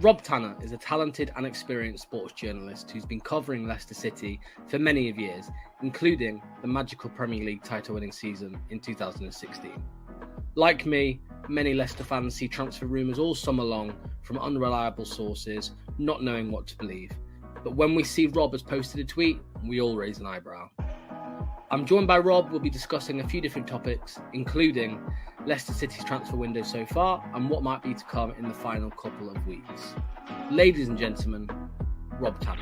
Rob Tanner is a talented and experienced sports journalist who's been covering Leicester City for many years, including the magical Premier League title-winning season in 2016. Like me, many Leicester fans see transfer rumours all summer long from unreliable sources, not knowing what to believe. But when we see Rob has posted a tweet, we all raise an eyebrow. I'm joined by Rob. We'll be discussing a few different topics, including Leicester City's transfer window so far and what might be to come in the final couple of weeks. Ladies and gentlemen, Rob Tanner.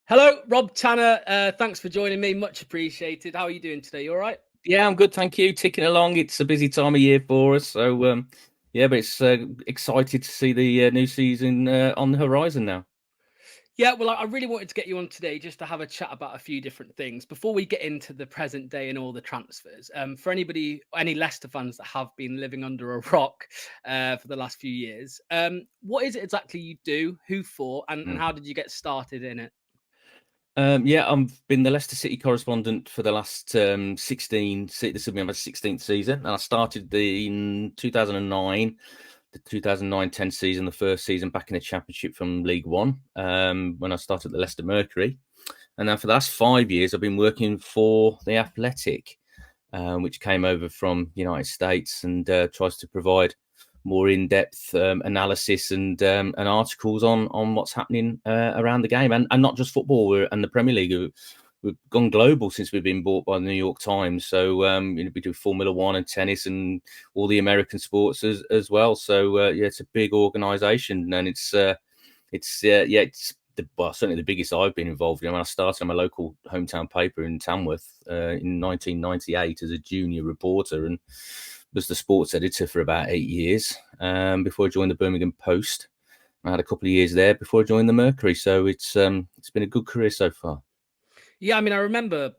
Hello, Rob Tanner. Thanks for joining me. Much appreciated. How are you doing today? You all right? Yeah, I'm good, thank you. Ticking along. It's a busy time of year for us, so but it's excited to see the new season on the horizon now. Yeah, well, I really wanted to get you on today just to have a chat about a few different things before we get into the present day and all the transfers. For any Leicester fans that have been living under a rock for the last few years, what is it exactly you do, who for, and how did you get started in it? I've been the Leicester City correspondent for the last 16. This will be my 16th season, and I started in 2009. The 2009-10 season, the first season back in the Championship from League One, when I started the Leicester Mercury. And then for the last 5 years, I've been working for The Athletic, which came over from the United States and tries to provide more in-depth analysis and articles on what's happening around the game. And not just football, and the Premier League. We've gone global since we've been bought by the New York Times. So we do Formula One and tennis and all the American sports as well. So it's a big organisation, and it's certainly the biggest I've been involved in. I started on my local hometown paper in Tamworth in 1998 as a junior reporter, and was the sports editor for about 8 years before I joined the Birmingham Post. I had a couple of years there before I joined the Mercury. So it's been a good career so far. Yeah, I mean, I remember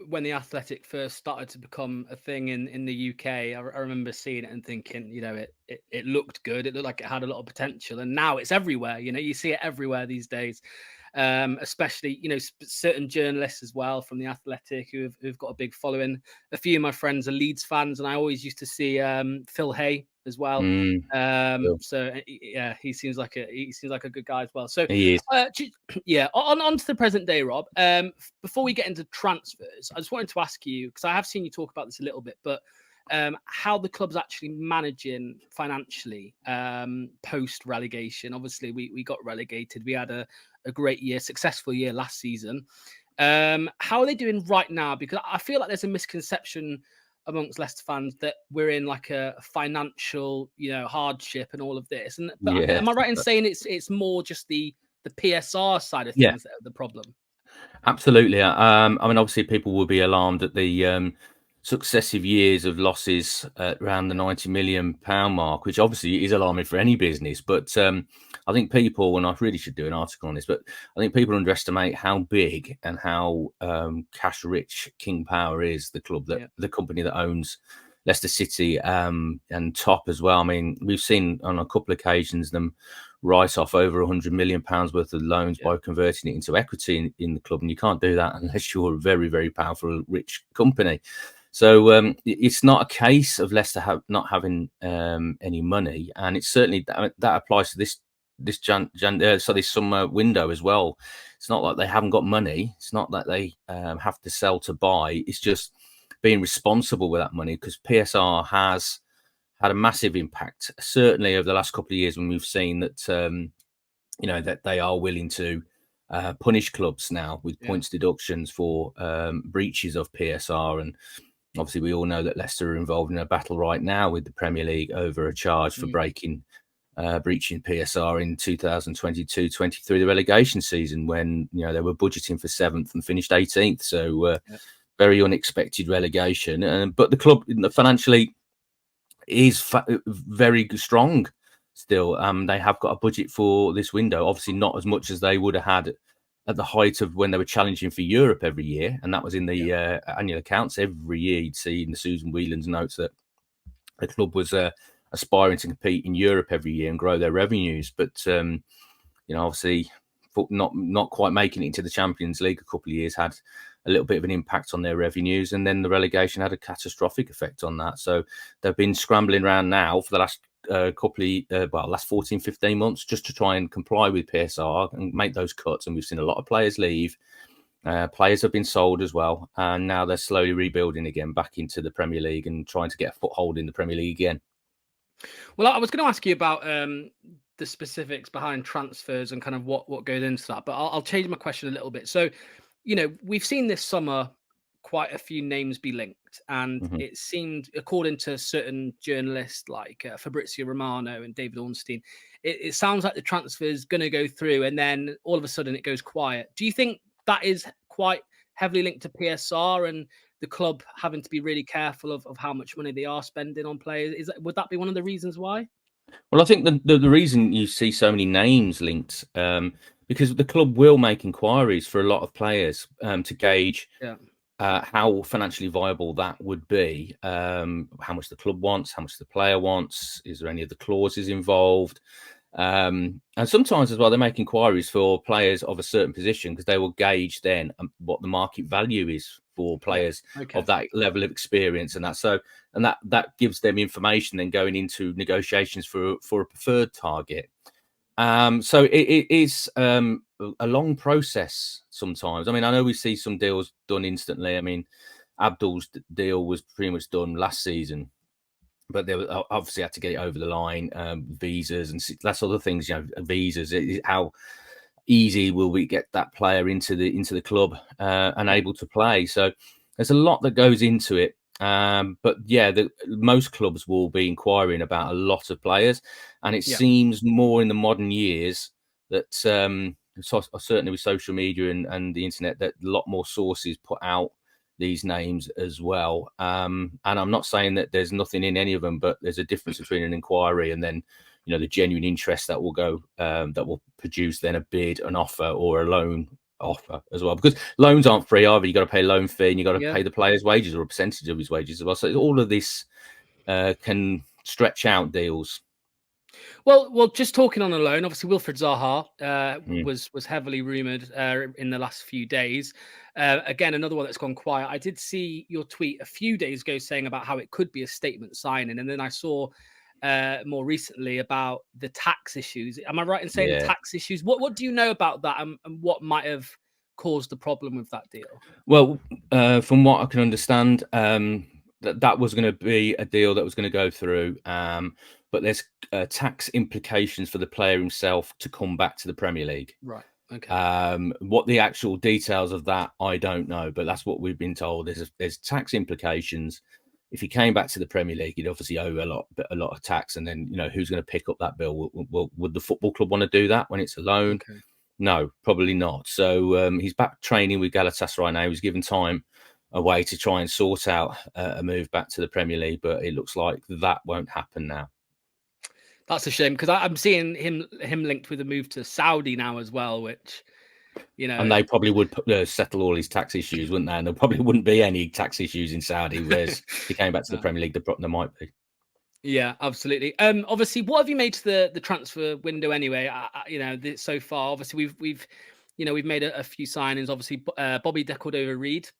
when The Athletic first started to become a thing in the UK. I remember seeing it and thinking, it looked good. It looked like it had a lot of potential. And now it's everywhere. You see it everywhere these days, especially, certain journalists as well from The Athletic who've got a big following. A few of my friends are Leeds fans, and I always used to see Phil Hay as well. So yeah, he seems like a good guy as well. So he is. On to the present day, Rob. Before we get into transfers, I just wanted to ask you, because I have seen you talk about this a little bit, but how the club's actually managing financially post relegation. Obviously, we got relegated. We had a great year, successful year last season. How are they doing right now? Because I feel like there's a misconception amongst Leicester fans that we're in like a financial, hardship and all of this. Am I right in saying it's more just the PSR side of things that are the problem? Absolutely. I mean, obviously, people will be alarmed at the successive years of losses at around the £90 million mark, which obviously is alarming for any business. But I think people, and I really should do an article on this, but I think people underestimate how big and how cash rich King Power is, the club the company that owns Leicester City and Top as well. I mean, we've seen on a couple of occasions them write off over £100 million worth of loans by converting it into equity in the club, and you can't do that unless you're a very, very powerful, rich company. So it's not a case of Leicester not having any money, and it's certainly that applies to this summer window as well. It's not like they haven't got money. It's not that they have to sell to buy. It's just being responsible with that money, because PSR has had a massive impact, certainly over the last couple of years, when we've seen that that they are willing to punish clubs now with points deductions for breaches of PSR. And obviously, we all know that Leicester are involved in a battle right now with the Premier League over a charge for breaching PSR in 2022-23, the relegation season, when they were budgeting for 7th and finished 18th. So very unexpected relegation. But the club financially is very strong still. They have got a budget for this window, obviously not as much as they would have had at the height of when they were challenging for Europe every year, and that was in the annual accounts. Every year you'd see in the Susan Whelan's notes that the club was aspiring to compete in Europe every year and grow their revenues. But obviously, not quite making it into the Champions League a couple of years had a little bit of an impact on their revenues, and then the relegation had a catastrophic effect on that. So they've been scrambling around now for the last last 14, 15 months just to try and comply with PSR and make those cuts. And we've seen a lot of players leave. Players have been sold as well, and now they're slowly rebuilding again back into the Premier League and trying to get a foothold in the Premier League again. Well, I was going to ask you about the specifics behind transfers and kind of what goes into that, but I'll change my question a little bit. So, we've seen this summer quite a few names be linked, and it seemed, according to certain journalists like Fabrizio Romano and David Ornstein, it sounds like the transfer is going to go through, and then all of a sudden it goes quiet. Do you think that is quite heavily linked to PSR and the club having to be really careful of how much money they are spending on players? Would that be one of the reasons why? Well, I think the reason you see so many names linked, because the club will make inquiries for a lot of players to gauge how financially viable that would be, how much the club wants, how much the player wants, is there any of the clauses involved? And sometimes as well, they make inquiries for players of a certain position because they will gauge then what the market value is for players of that level of experience, and that gives them information then going into negotiations for a preferred target. So it is a long process sometimes. I mean, I know we see some deals done instantly. I mean, Abdul's deal was pretty much done last season, but they obviously had to get it over the line, visas and that's other things. Visas. How easy will we get that player into the club and able to play? So there's a lot that goes into it. But most clubs will be inquiring about a lot of players, and it seems more in the modern years that certainly with social media and the internet, that a lot more sources put out these names as well. And I'm not saying that there's nothing in any of them, but there's a difference between an inquiry and then the genuine interest that will go that will produce then a bid, an offer, or a loan offer as well, because loans aren't free either. You got to pay a loan fee, and you got to pay the player's wages or a percentage of his wages as well. So all of this can stretch out deals. Well, just talking on a loan, obviously Wilfred Zaha was heavily rumoured in the last few days. Again, another one that's gone quiet. I did see your tweet a few days ago saying about how it could be a statement signing, and then I saw more recently about the tax issues. Am I right in saying the tax issues? What do you know about that, and what might have caused the problem with that deal? Well, from what I can understand, that was going to be a deal that was going to go through, but there's tax implications for the player himself to come back to the Premier League. Right. Okay. What the actual details of that, I don't know, but that's what we've been told. There's tax implications. If he came back to the Premier League, he'd obviously owe a lot of tax, and then who's going to pick up that bill? Would the football club want to do that when it's a loan? Okay. No, probably not. So he's back training with Galatasaray now. He's given time away to try and sort out a move back to the Premier League, but it looks like that won't happen now. That's a shame, because I'm seeing him linked with a move to Saudi now as well, which and they probably would settle all his tax issues, wouldn't they? And there probably wouldn't be any tax issues in Saudi, whereas if he came back to the Premier League, there might be. Yeah, absolutely. Obviously, what have you made to the transfer window anyway? So far, obviously we've made a few signings. Obviously, Bobby Decordova-Reid,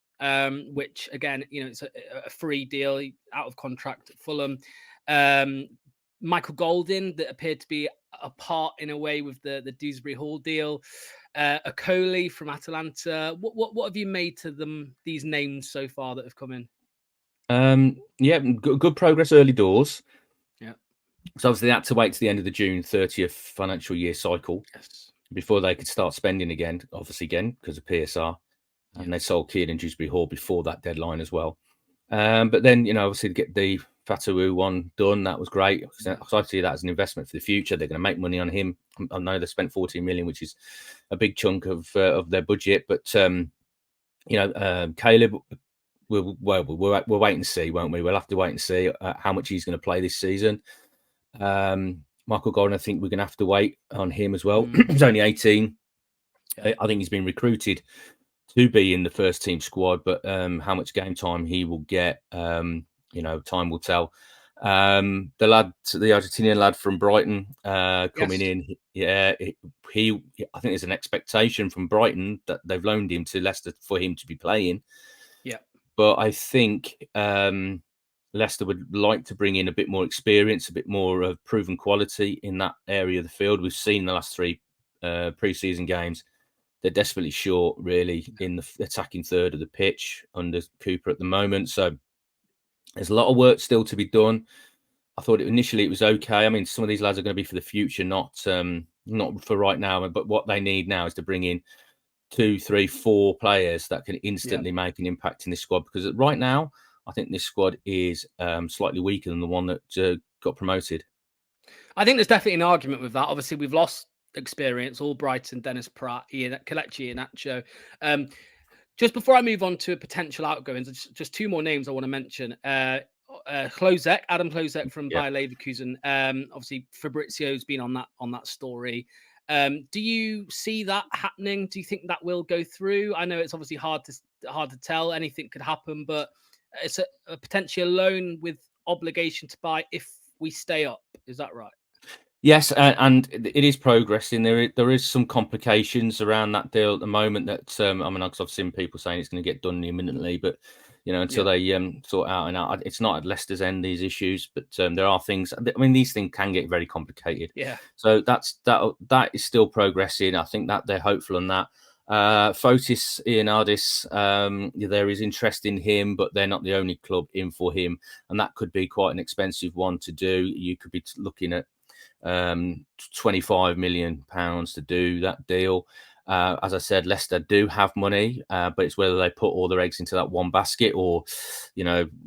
which again, it's a free deal, out of contract at Fulham. Michael Golding, that appeared to be a part in a way with the Dewsbury Hall deal. Okoli from Atalanta. What have you made to these names so far that have come in? Good progress early doors. Yeah. So obviously they had to wait to the end of the June 30th financial year cycle before they could start spending again because of PSR. And they sold Kieran Dewsbury Hall before that deadline as well. But then, obviously to get the Fatawu one done, that was great. Because I see that as an investment for the future. They're going to make money on him. I know they spent 14 million, which is a big chunk of their budget. But, Caleb, we'll wait and see, won't we? We'll have to wait and see how much he's going to play this season. Michael Golding, I think we're going to have to wait on him as well. He's only 18. Yeah. I think he's been recruited to be in the first team squad, but how much game time he will get, time will tell. The Argentinian lad from Brighton coming in, he I think there's an expectation from Brighton that they've loaned him to Leicester for him to be playing. Yeah, but I think Leicester would like to bring in a bit more experience, a bit more of proven quality in that area of the field. We've seen the last 3 pre-season games. They're desperately short, really, in the attacking third of the pitch under Cooper at the moment. So there's a lot of work still to be done. I thought initially it was okay. I mean, some of these lads are going to be for the future, not for right now. But what they need now is to bring in 2, 3, 4 players that can instantly make an impact in this squad. Because right now, I think this squad is slightly weaker than the one that got promoted. I think there's definitely an argument with that. Obviously, we've lost experience. Albrighton, Dennis Pratt, Kelechi Iheanacho. Just before I move on to potential outgoings, just 2 more names I want to mention. Adam Klozek from Bayer Leverkusen. Obviously, Fabrizio's been on that story. Do you see that happening? Do you think that will go through? I know it's obviously hard to tell. Anything could happen, but it's a potential loan with obligation to buy if we stay up. Is that right? Yes, and it is progressing. There is some complications around that deal at the moment. That I mean, I've seen people saying it's going to get done imminently, but until they sort out, it's not at Leicester's end, these issues. But there are things. I mean, these things can get very complicated. Yeah. So that is still progressing. I think that they're hopeful on that. Fotis Ioannidis, there is interest in him, but they're not the only club in for him, and that could be quite an expensive one to do. You could be looking at £25 million to do that deal. As I said, Leicester do have money, but it's whether they put all their eggs into that one basket or,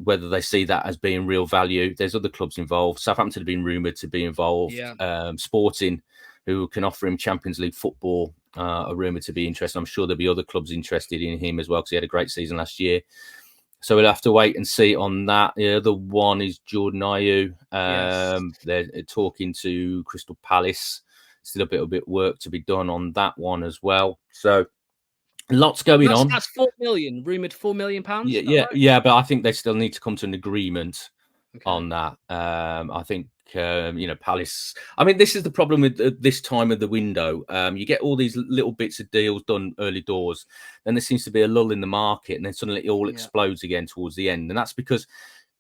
whether they see that as being real value. There's other clubs involved. Southampton have been rumoured to be involved. Sporting, who can offer him Champions League football, are rumoured to be interested. I'm sure there'll be other clubs interested in him as well because he had a great season last year. So we'll have to wait and see on that. The other one is Jordan Ayew. They're talking to Crystal Palace. Still a bit of work to be done on that one as well. So lots going on. That's 4 million, rumoured £4 million. Yeah, but I think they still need to come to an agreement on that. I think Palace. I mean, this is the problem with this time of the window. You get all these little bits of deals done early doors, then there seems to be a lull in the market, and then suddenly it all explodes again towards the end. And that's because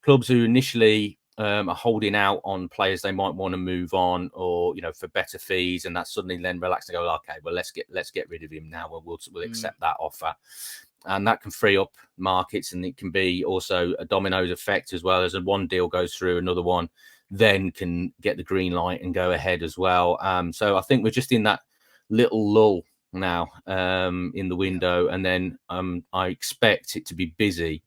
clubs who initially are holding out on players they might want to move on, or for better fees, and that suddenly then relax and go, okay, well let's get rid of him now. We'll accept that offer. And that can free up markets, and it can be also a dominoes effect as well. As one deal goes through, another one then can get the green light and go ahead as well. So I think we're just in that little lull now in the window, and then I expect it to be busy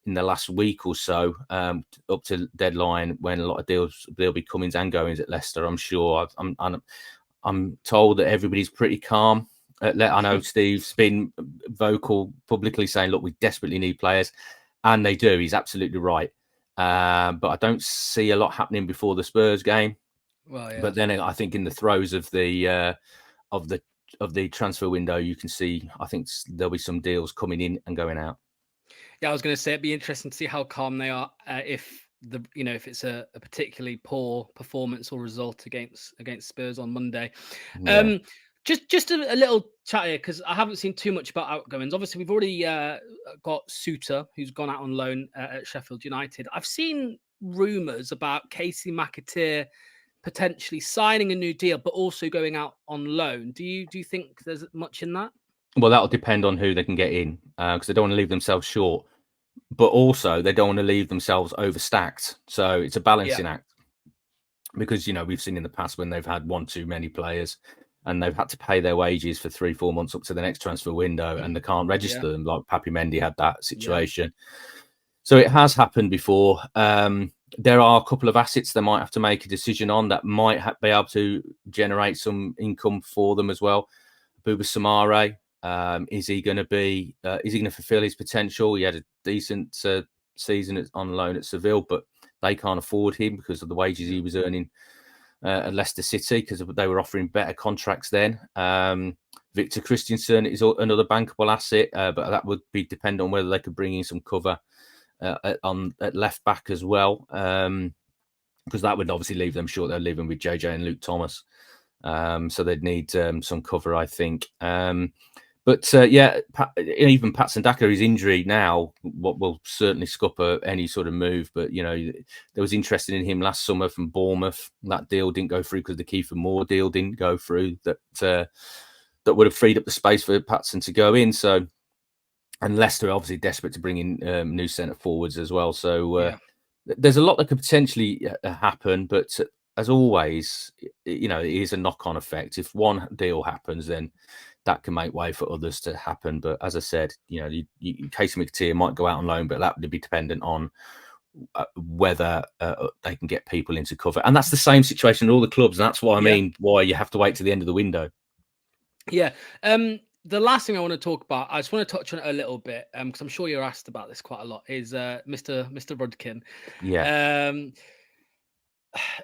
in the last week or so up to deadline, when a lot of deals, there'll be comings and goings at Leicester. I'm sure. I'm told that everybody's pretty calm. I know Steve's been vocal publicly saying, look, we desperately need players. And they do. He's absolutely right. But I don't see a lot happening before the Spurs game. Well, yeah. But then I think in the throes of the transfer window, you can see, I think there'll be some deals coming in and going out. Yeah, I was going to say it'd be interesting to see how calm they are if it's a particularly poor performance or result against Spurs on Monday. Yeah. Just a little chat here, because I haven't seen too much about outgoings. Obviously, we've already got Suter, who's gone out on loan at Sheffield United. I've seen rumours about Casey McAteer potentially signing a new deal, but also going out on loan. Do you think there's much in that? Well, that'll depend on who they can get in, because they don't want to leave themselves short, but also they don't want to leave themselves overstacked. So it's a balancing act, because we've seen in the past when they've had one too many players, and they've had to pay their wages for 3-4 months up to the next transfer window, and they can't register them. Like Papi Mendy had that situation. So it has happened before. There are a couple of assets they might have to make a decision on that might be able to generate some income for them as well. Bouba Samare, is he going to fulfill his potential? He had a decent season on loan at Seville, but they can't afford him because of the wages he was earning at Leicester City, because they were offering better contracts then. Victor Christensen is another bankable asset, but that would be dependent on whether they could bring in some cover at left back as well. because that would obviously leave them short. They're leaving with JJ and Luke Thomas. So they'd need some cover, I think. But even Pat Sandaka, his injury now, what will certainly scupper any sort of move. But there was interest in him last summer from Bournemouth. That deal didn't go through because the Kiefer Moore deal didn't go through. That would have freed up the space for Patson to go in. So, and Leicester are obviously desperate to bring in new centre forwards as well. So there's a lot that could potentially happen, but as always, it is a knock-on effect. If one deal happens, then that can make way for others to happen. But as I said, Casey McAteer might go out on loan, but that would be dependent on whether they can get people into cover. And that's the same situation in all the clubs. And that's what I mean, why you have to wait to the end of the window. Yeah. The last thing I want to talk about, I just want to touch on it a little bit, because I'm sure you're asked about this quite a lot, is Mr. Rudkin. Yeah.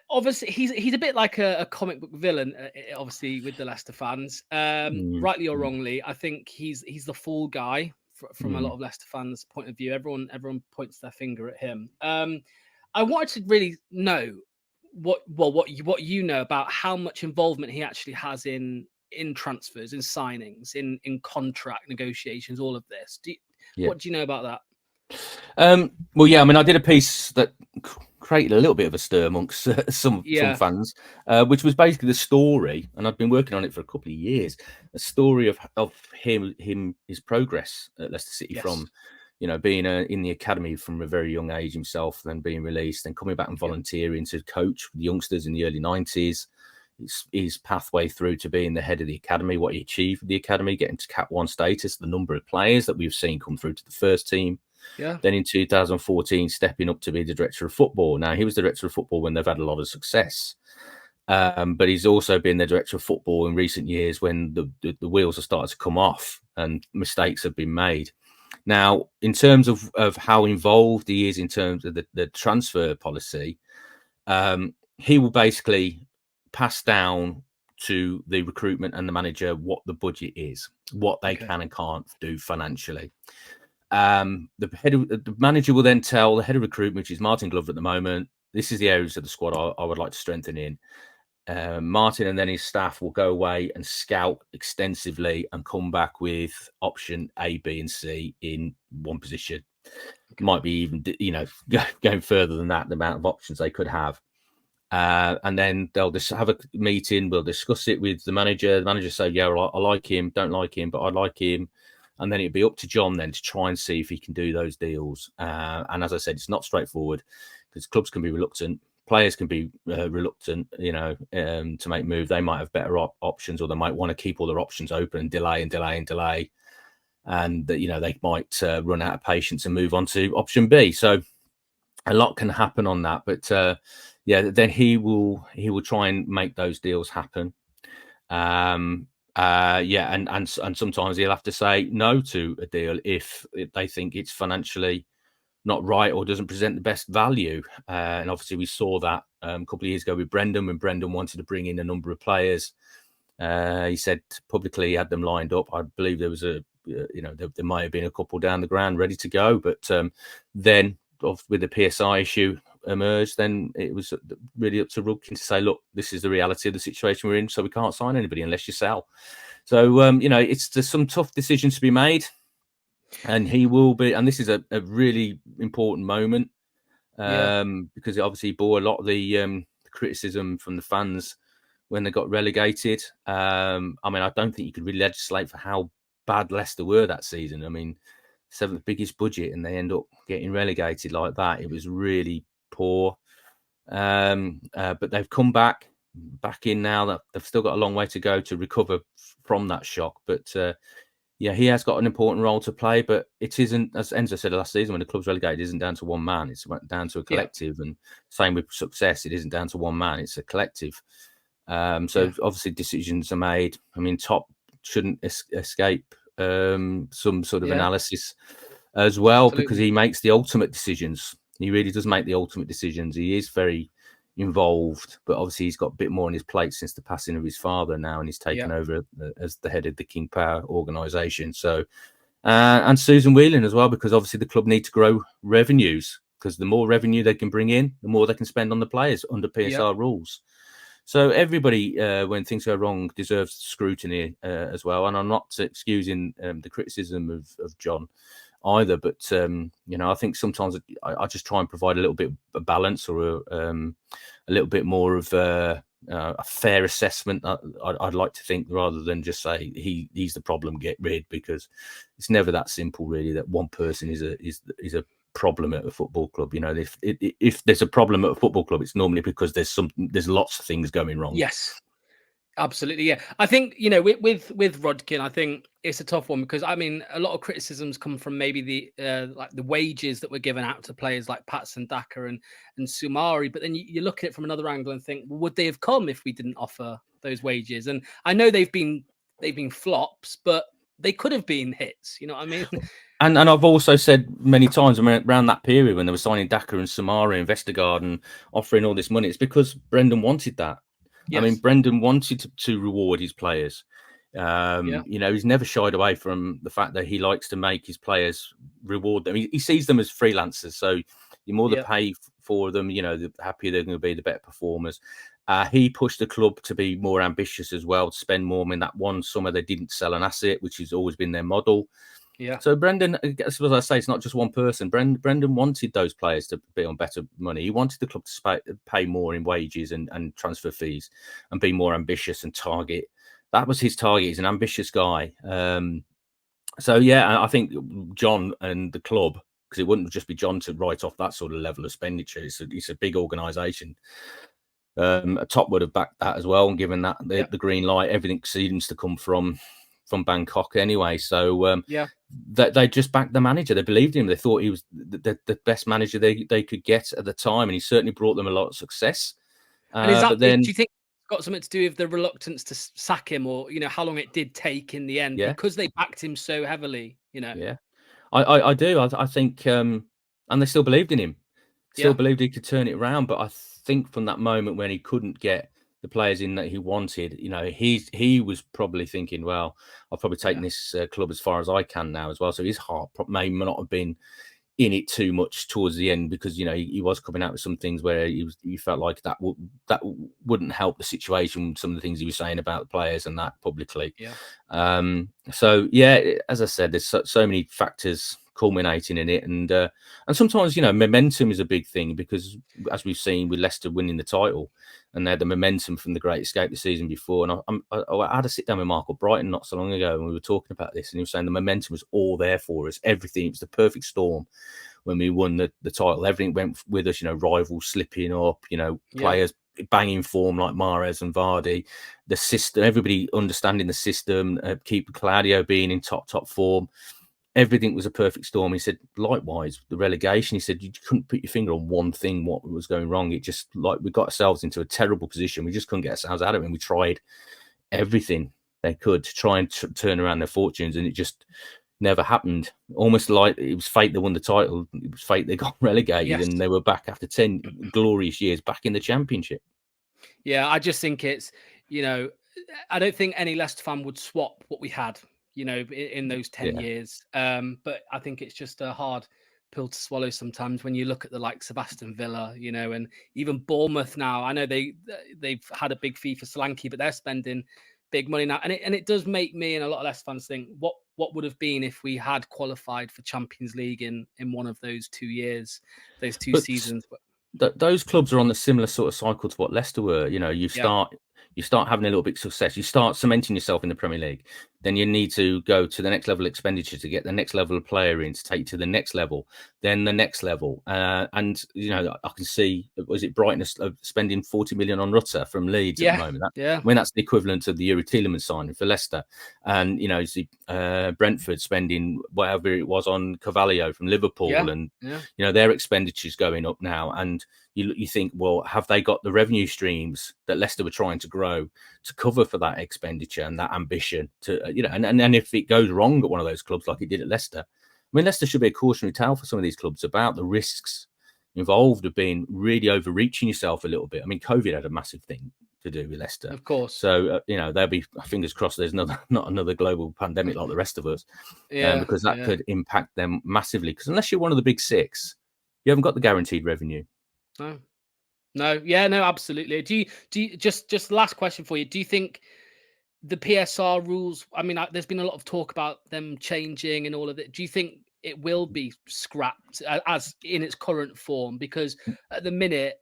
Obviously, he's a bit like a comic book villain, obviously, with the Leicester fans. Rightly or wrongly, I think he's the fall guy from a lot of Leicester fans' point of view. Everyone points their finger at him. I wanted to really know what you know about how much involvement he actually has in transfers, in signings, in contract negotiations, all of this. What do you know about that? I did a piece that created a little bit of a stir amongst some fans, which was basically the story, and I've been working on it for a couple of years. A story of his progress at Leicester City from, being in the academy from a very young age himself, then being released, then coming back and volunteering to coach the youngsters in the early 90s. His pathway through to being the head of the academy, what he achieved with the academy, getting to Cat 1 status, the number of players that we've seen come through to the first team. Yeah. Then in 2014, stepping up to be the director of football. Now, he was the director of football when they've had a lot of success. But he's also been the director of football in recent years when the wheels have started to come off and mistakes have been made. Now, in terms of how involved he is in terms of the transfer policy, he will basically pass down to the recruitment and the manager what the budget is, what they can and can't do financially. The manager will then tell the head of recruitment, which is Martin Glover at the moment, this is the areas of the squad I would like to strengthen in. Martin and then his staff will go away and scout extensively and come back with option A, B, and C in one position. Might be even, going further than that, the amount of options they could have. And then they'll just have a meeting. We'll discuss it with the manager. The manager say, yeah, well, I like him, don't like him, but I like him. And then it'd be up to Jon then to try and see if he can do those deals. And as I said, it's not straightforward because clubs can be reluctant. Players can be reluctant, to make moves. They might have better options, or they might want to keep all their options open and delay. And they might run out of patience and move on to option B. So a lot can happen on that. But then he will try and make those deals happen. And sometimes he'll have to say no to a deal if they think it's financially not right or doesn't present the best value. And obviously we saw that a couple of years ago with Brendan, when Brendan wanted to bring in a number of players. He said publicly he had them lined up. I believe there was there might have been a couple down the ground ready to go, but then with the PSI issue emerged, then it was really up to Rudkin to say, look, this is the reality of the situation we're in, so we can't sign anybody unless you sell. So there's some tough decisions to be made, and he will be, and this is a really important moment because it obviously bore a lot of the criticism from the fans when they got relegated. I don't think you could really legislate for how bad Leicester were that season. I mean, seventh biggest budget and they end up getting relegated like that. It was really poor. But they've come back in now. That they've still got a long way to go to recover from that shock. But he has got an important role to play. But it isn't, as Enzo said last season, when the club's relegated, it isn't down to one man. It's down to a collective. Yeah. And same with success, it isn't down to one man. It's a collective. Obviously decisions are made. I mean, Top shouldn't escape some sort of analysis as well. Absolutely. Because he makes the ultimate decisions. He really does make the ultimate decisions. He is very involved, but obviously he's got a bit more on his plate since the passing of his father now, and he's taken over as the head of the King Power organisation. So, and Susan Whelan as well, because obviously the club need to grow revenues. because the more revenue they can bring in, the more they can spend on the players under PSR rules. So everybody, when things go wrong, deserves scrutiny as well. And I'm not excusing the criticism of Jon either, but I think sometimes I just try and provide a little bit of balance, or a little bit more of a fair assessment. I'd like to think, rather than just say he's the problem, get rid, because it's never that simple, really. That one person is a problem at a football club. If there's a problem at a football club, it's normally because there's lots of things going wrong. Yes, absolutely. Yeah, I think with Rudkin, I think it's a tough one, because I mean, a lot of criticisms come from maybe the like the wages that were given out to players like Patson Daka and Sumari, but then you look at it from another angle and think, well, would they have come if we didn't offer those wages? And I know they've been flops, but they could have been hits. You know what I mean? And I've also said many times around that period when they were signing Daka and Sumari and Vestergaard and offering all this money, it's because Brendan wanted that. Yes. I mean, Brendan wanted to reward his players. He's never shied away from the fact that he likes to make his players reward them. He sees them as freelancers. So the more they pay for them, the happier they're going to be, the better performers. He pushed the club to be more ambitious as well, to spend more. I mean, that one summer they didn't sell an asset, which has always been their model. Yeah. So Brendan, as I say, it's not just one person. Brendan wanted those players to be on better money. He wanted the club to pay more in wages and transfer fees, and be more ambitious and target. That was his target. He's an ambitious guy. So yeah, I think Jon and the club, because it wouldn't just be Jon to write off that sort of level of expenditure. It's a big organisation. Top would have backed that as well, and given that the green light. Everything seems to come from Bangkok anyway. So they just backed the manager. They believed in him. They thought he was the best manager they could get at the time, and he certainly brought them a lot of success. And is that, do you think it's got something to do with the reluctance to sack him, or how long it did take in the end, because they backed him so heavily? Yeah, I do. I think, and they still believed in him. Still believed he could turn it around. But I think from that moment when he couldn't get the players in that he wanted, he was probably thinking, well, I've probably taken this club as far as I can now as well. So his heart may not have been in it too much towards the end, because he was coming out with some things where he felt like that wouldn't help the situation. Some of the things he was saying about the players and that publicly. So as I said, there's so many factors culminating in it, and sometimes momentum is a big thing, because as we've seen with Leicester winning the title, and they had the momentum from the Great Escape the season before. And I had a sit down with Mark Brighton not so long ago, and we were talking about this, and he was saying the momentum was all there for us. Everything, it was the perfect storm when we won the title. Everything went with us, rivals slipping up, players banging form like Mahrez and Vardy, the system, everybody understanding the system, keep Claudio being in top form. Everything was a perfect storm. He said, likewise, the relegation, he said, you couldn't put your finger on one thing, what was going wrong. It just, like, we got ourselves into a terrible position. We just couldn't get ourselves out of it. And we tried everything they could to try and turn around their fortunes, and it just never happened. Almost like it was fate they won the title. It was fate they got relegated, and they were back after 10 glorious years back in the Championship. Yeah, I just think it's, I don't think any Leicester fan would swap what we had, in those 10 years. But I think it's just a hard pill to swallow sometimes when you look at the likes of Aston Villa, and even Bournemouth now. I know they've had a big fee for Solanke, but they're spending big money now. And it does make me and a lot of Leicester fans think, what would have been if we had qualified for Champions League in one of those 2 years, those two seasons. Those clubs are on the similar sort of cycle to what Leicester were. You start having a little bit of success. You start cementing yourself in the Premier League. Then you need to go to the next level of expenditure to get the next level of player in, to take you to the next level, then the next level. And, I can see, was it Brighton spending 40 million on Rutter from Leeds at the moment? I mean, that's the equivalent of the Yuri Tielemans signing for Leicester. And, Brentford spending whatever it was on Carvalho from Liverpool. And, their expenditure's going up now. And you think, well, have they got the revenue streams that Leicester were trying to grow to cover for that expenditure and that ambition to, and if it goes wrong at one of those clubs like it did at Leicester, I mean, Leicester should be a cautionary tale for some of these clubs about the risks involved of being really overreaching yourself a little bit. I mean, COVID had a massive thing to do with Leicester, of course. So they'll be, fingers crossed, there's not another global pandemic like the rest of us, because that could impact them massively. Because unless you're one of the big six, you haven't got the guaranteed revenue. No, yeah, no, absolutely. Do you just last question for you? Do you think the PSR rules? I mean, there's been a lot of talk about them changing and all of it. Do you think it will be scrapped as in its current form? Because at the minute,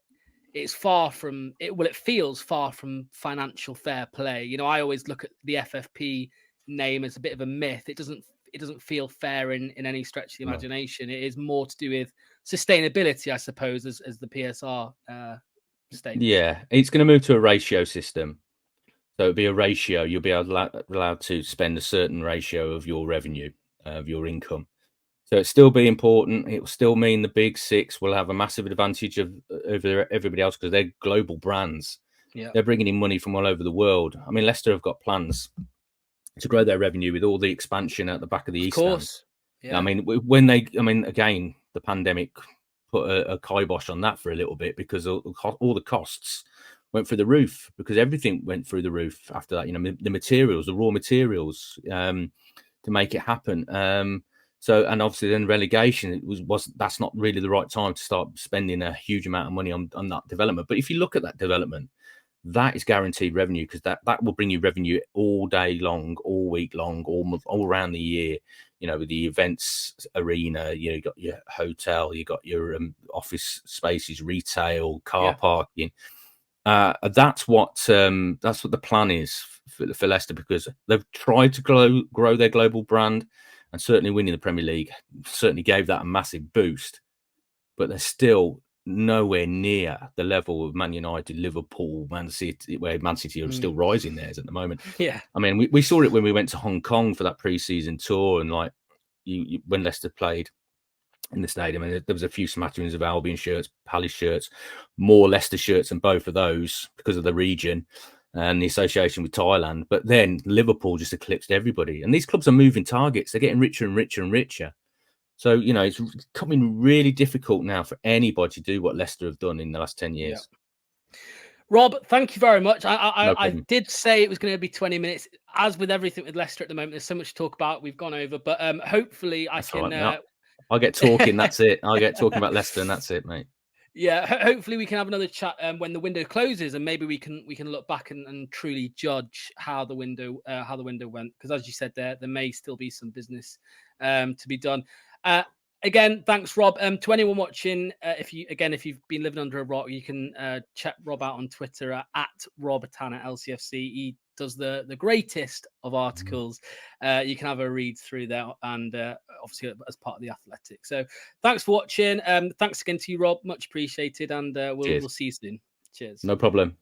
it's far from it. Well, it feels far from financial fair play. You know, I always look at the FFP name as a bit of a myth. It doesn't feel fair in any stretch of the imagination. It is more to do with sustainability, I suppose, as the PSR states. Yeah, it's going to move to a ratio system. So it'll be a ratio. You'll be allowed to spend a certain ratio of your revenue, of your income. So it'll still be important. It will still mean the big six will have a massive advantage over everybody else because they're global brands. Yeah, They're bringing in money from all over the world. I mean, Leicester have got plans to grow their revenue with all the expansion at the back of the East Stand. Yeah. I mean, again, the pandemic put a kibosh on that for a little bit because all the costs went through the roof because everything went through the roof after that. You know, the materials, the raw materials to make it happen. So, and obviously then relegation, that's not really the right time to start spending a huge amount of money on that development. But if you look at that development, that is guaranteed revenue because that will bring you revenue all day long, all week long, all around the year. You know, with the events arena, you got your hotel, you got your office spaces, retail, car parking. That's what the plan is for Leicester because they've tried to grow their global brand, and certainly winning the Premier League certainly gave that a massive boost. But they're still nowhere near the level of Man United, Liverpool, Man City, where Man City are still rising theirs at the moment. Yeah, I mean, we saw it when we went to Hong Kong for that pre-season tour, and like when Leicester played in the stadium, and there was a few smatterings of Albion shirts, Palace shirts, more Leicester shirts than both of those because of the region and the association with Thailand. But then Liverpool just eclipsed everybody, and these clubs are moving targets. They're getting richer and richer and richer. So, you know, it's becoming really difficult now for anybody to do what Leicester have done in the last 10 years. Yeah. Rob, thank you very much. No I did say it was going to be 20 minutes. As with everything with Leicester at the moment, there's so much to talk about. We've gone over, but hopefully I can... Right, I'll get talking, that's it. I'll get talking about Leicester and that's it, mate. Yeah, hopefully we can have another chat when the window closes, and maybe we can look back and truly judge how the window went. Because as you said, there may still be some business to be done. Again, thanks, Rob. To anyone watching, if you've been living under a rock, you can check Rob out on Twitter at Robertana LCFC. He does the greatest of articles. You can have a read through there, and obviously as part of the Athletic. So thanks for watching. Thanks again to you, Rob. Much appreciated, and we'll see you soon. Cheers. No problem.